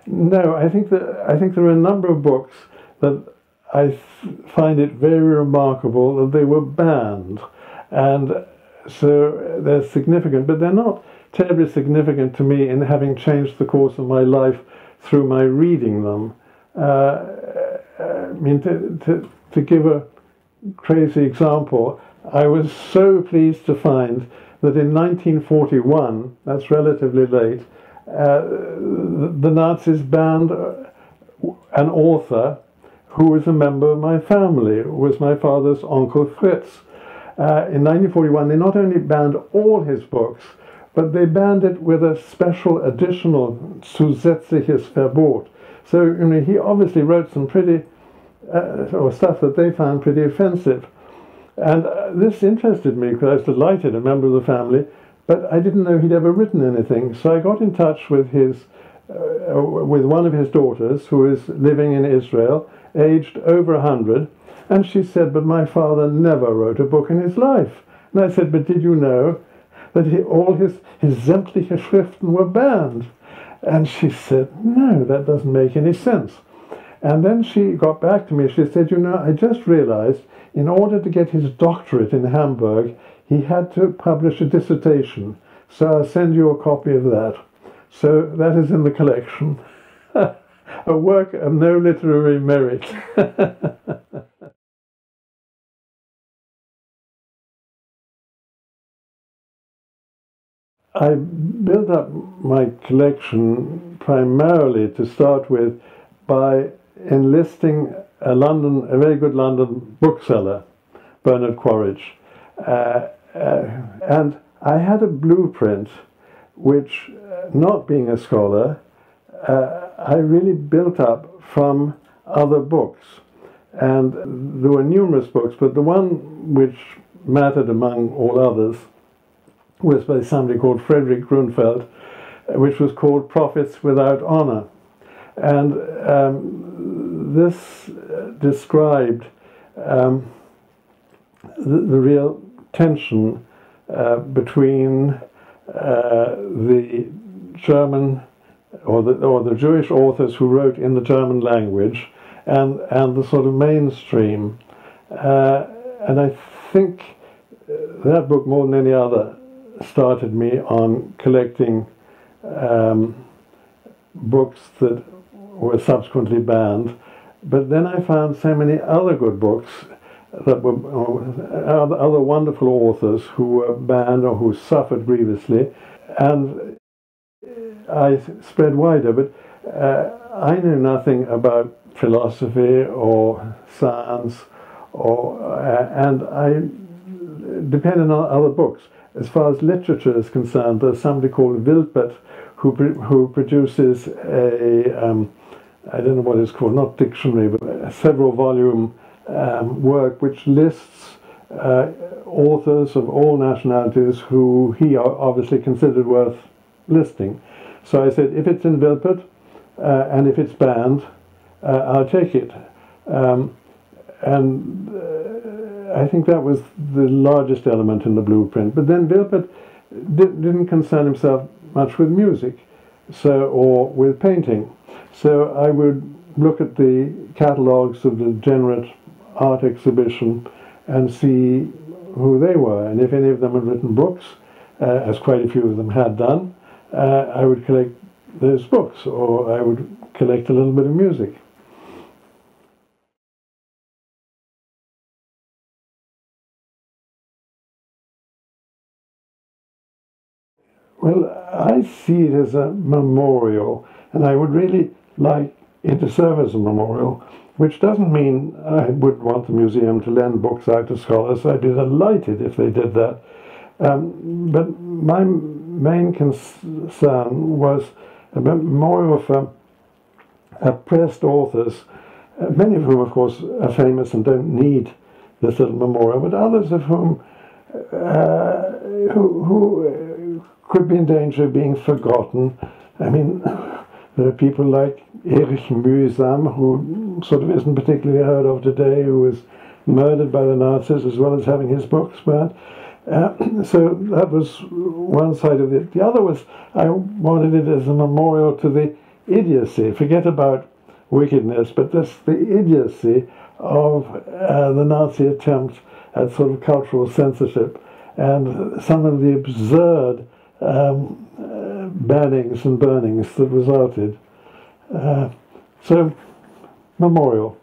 No, I think there are a number of books that find it very remarkable that they were banned, and so they're significant, but they're not terribly significant to me in having changed the course of my life through my reading them. I mean, to give a crazy example, I was so pleased to find that in 1941, that's relatively late, the Nazis banned an author who was a member of my family, was my father's Uncle Fritz. In 1941, they not only banned all his books, but they banned it with a special additional zusätzliches Verbot. So, you know, he obviously wrote some pretty, or stuff that they found pretty offensive. And this interested me because I was delighted, a member of the family, but I didn't know he'd ever written anything. So I got in touch with with one of his daughters, who is living in Israel, aged over 100, and she said, "But my father never wrote a book in his life." And I said, "But did you know that all his sämtliche Schriften were banned?" And she said, "No, that doesn't make any sense." And then she got back to me. She said, "You know, I just realized in order to get his doctorate in Hamburg, he had to publish a dissertation. So I'll send you a copy of that." So that is in the collection. A work of no literary merit. I built up my collection primarily to start with by enlisting a very good London bookseller, Bernard Quaritch. And I had a blueprint which, not being a scholar, I really built up from other books. And there were numerous books, but the one which mattered among all others was by somebody called Frederick Grunfeld, which was called Prophets Without Honor. And this described the real tension between the German or the Jewish authors who wrote in the German language and the sort of mainstream. And I think that book, more than any other, started me on collecting books that were subsequently banned. But then I found so many other good books that were other wonderful authors who were banned or who suffered grievously, and I spread wider. But I knew nothing about philosophy or science, and I depended on other books. As far as literature is concerned, there's somebody called Wilpert who produces I don't know what it's called, not dictionary, but a several volume work which lists authors of all nationalities who he obviously considered worth listing. So I said, if it's in Wilpert and if it's banned, I'll take it. And I think that was the largest element in the blueprint. But then Wilpert didn't concern himself much with music, or with painting. So I would look at the catalogues of the Degenerate Art Exhibition and see who they were. And if any of them had written books, as quite a few of them had done, I would collect those books, or I would collect a little bit of music. Well, I see it as a memorial, and I would really like it to serve as a memorial, which doesn't mean I would want the museum to lend books out to scholars. I'd be delighted if they did that. But my main concern was a memorial for oppressed authors, many of whom, of course, are famous and don't need this little memorial, but others of whom who could be in danger of being forgotten. I mean, there are people like Erich Mühsam, who sort of isn't particularly heard of today, who was murdered by the Nazis as well as having his books burned. So that was one side of it. The other was I wanted it as a memorial to the idiocy, forget about wickedness, but just the idiocy of the Nazi attempt at sort of cultural censorship and some of the absurd bannings and burnings that resulted. So, memorial.